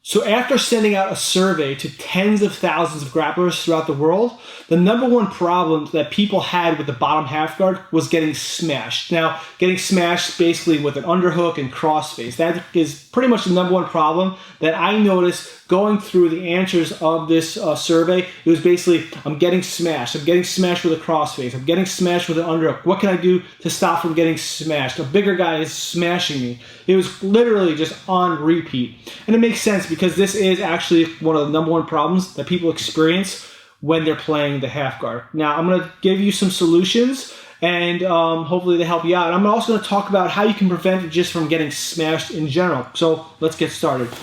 So after sending out a survey to tens of thousands of grapplers throughout the world, the number one problem that people had with the bottom half guard was getting smashed. Now, getting smashed basically with an underhook and crossface. That is pretty much the number one problem that I noticed going through the answers of this survey. It was basically, I'm getting smashed. I'm getting smashed with a crossface. I'm getting smashed with an underhook. What can I do to stop from getting smashed? A bigger guy is smashing me. It was literally just on repeat. And it makes sense because this is actually one of the number one problems that people experience when they're playing the half guard. Now, I'm going to give you some solutions and hopefully they help you out. I'm also going to talk about how you can prevent it just from getting smashed in general. So let's get started.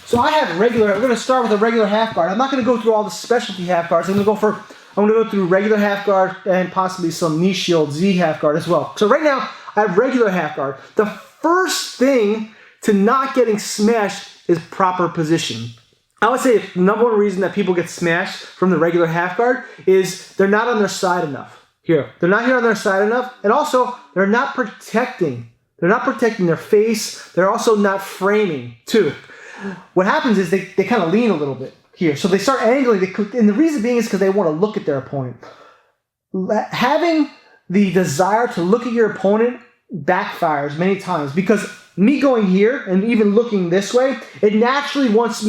So I have regular, I'm going to start with a regular half guard. I'm not going to go through all the specialty half guards. I'm going to go through regular half guard and possibly some knee shield Z half guard as well. So right now, I have regular half guard. The first thing to not getting smashed is proper position. I would say the number one reason that people get smashed from the regular half guard is they're not on their side enough. Here, they're not here on their side enough, and also they're not protecting. They're not protecting their face. They're also not framing too. What happens is they kind of lean a little bit here. So they start angling, and the reason being is because they want to look at their opponent. Having the desire to look at your opponent backfires many times because me going here and even looking this way, it naturally makes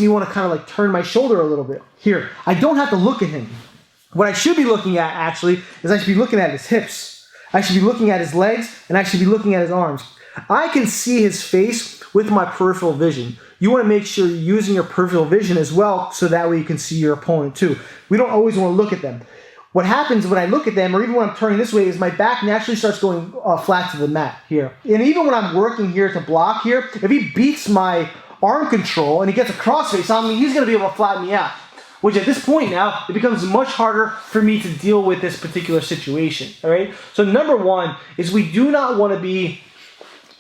me want to kind of like turn my shoulder a little bit. Here, I don't have to look at him. What I should be looking at actually is I should be looking at his hips. I should be looking at his legs, and I should be looking at his arms. I can see his face with my peripheral vision. You want to make sure you're using your peripheral vision as well so that way you can see your opponent too. We don't always want to look at them. What happens when I look at them, or even when I'm turning this way, is my back naturally starts going flat to the mat here. And even when I'm working here to block here, if he beats my arm control and he gets a crossface on me, he's going to be able to flatten me out. Which at this point now, it becomes much harder for me to deal with this particular situation. All right. So number one is we do not want to be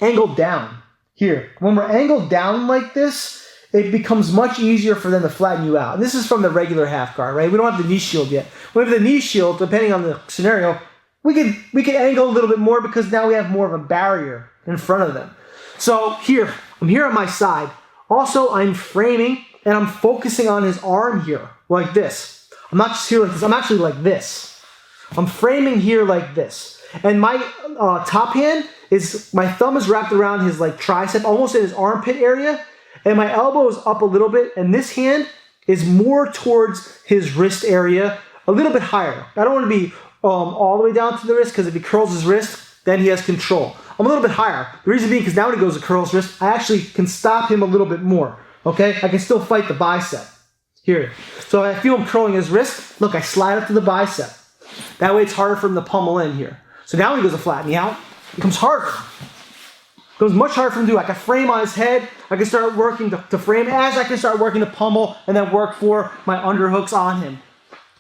angled down here. When we're angled down like this, it becomes much easier for them to flatten you out. And this is from the regular half guard, right? We don't have the knee shield yet. When we have the knee shield, depending on the scenario, we can angle a little bit more because now we have more of a barrier in front of them. So here, I'm here on my side. Also, I'm framing and I'm focusing on his arm here, like this. I'm not just here like this, I'm actually like this. I'm framing here like this. And my top hand is, my thumb is wrapped around his like tricep, almost in his armpit area. And my elbow is up a little bit, and this hand is more towards his wrist area, a little bit higher. I don't want to be all the way down to the wrist, because if he curls his wrist, then he has control. I'm a little bit higher. The reason being because now when he goes to curl his wrist, I actually can stop him a little bit more. Okay? I can still fight the bicep. Here. So I feel him curling his wrist. Look, I slide up to the bicep. That way it's harder for him to pummel in here. So now when he goes to flatten me out, it becomes harder. It becomes much harder for him to do. I can frame on his head. I can start working to frame as I can start working to pummel and then work for my underhooks on him.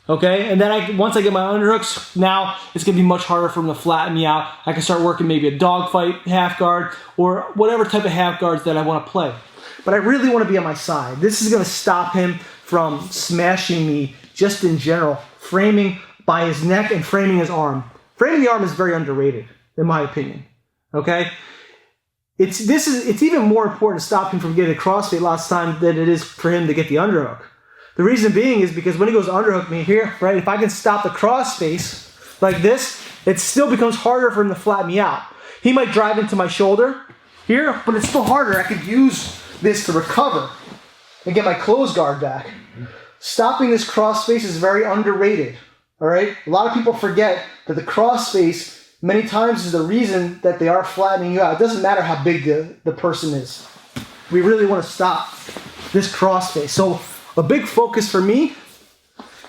Okay, and then once I get my underhooks, now it's going to be much harder for him to flatten me out. I can start working maybe a dogfight half guard or whatever type of half guards that I want to play. But I really want to be on my side. This is going to stop him from smashing me just in general, framing by his neck and framing his arm. Framing the arm is very underrated, in my opinion. Okay? It's even more important to stop him from getting a crossfade lots of time than it is for him to get the underhook. The reason being is because when he goes to underhook me here, right, if I can stop the crossface like this, it still becomes harder for him to flatten me out. He might drive into my shoulder here, but it's still harder. I could use this to recover and get my closed guard back. Stopping this crossface is very underrated, all right? A lot of people forget that the crossface many times is the reason that they are flattening you out. It doesn't matter how big the person is. We really want to stop this crossface. So a big focus for me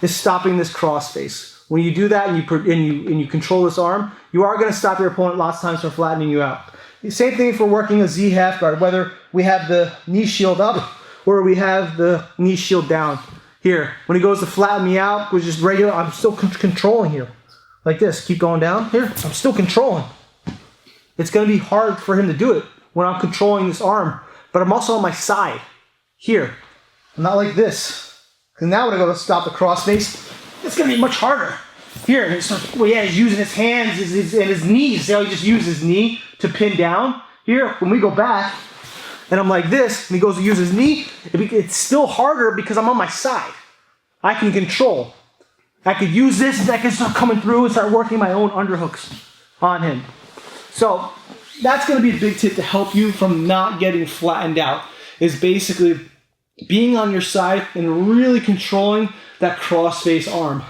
is stopping this crossface. When you do that and you control this arm, you are going to stop your opponent lots of times from flattening you out. The same thing for working a Z half guard, whether we have the knee shield up or we have the knee shield down. Here, when he goes to flatten me out, which is regular, I'm still controlling here. Like this, keep going down. Here, I'm still controlling. It's going to be hard for him to do it when I'm controlling this arm, but I'm also on my side. Here, I'm not like this. Because now when I go to stop the crossface, it's going to be much harder. Here, he's using his hands and his knees. See how he just used his knee to pin down? Here, when we go back, and I'm like this, and he goes to use his knee, it's still harder because I'm on my side. I can control. I could use this, and I can start coming through and start working my own underhooks on him. So that's going to be a big tip to help you from not getting flattened out, is basically being on your side and really controlling that cross face arm.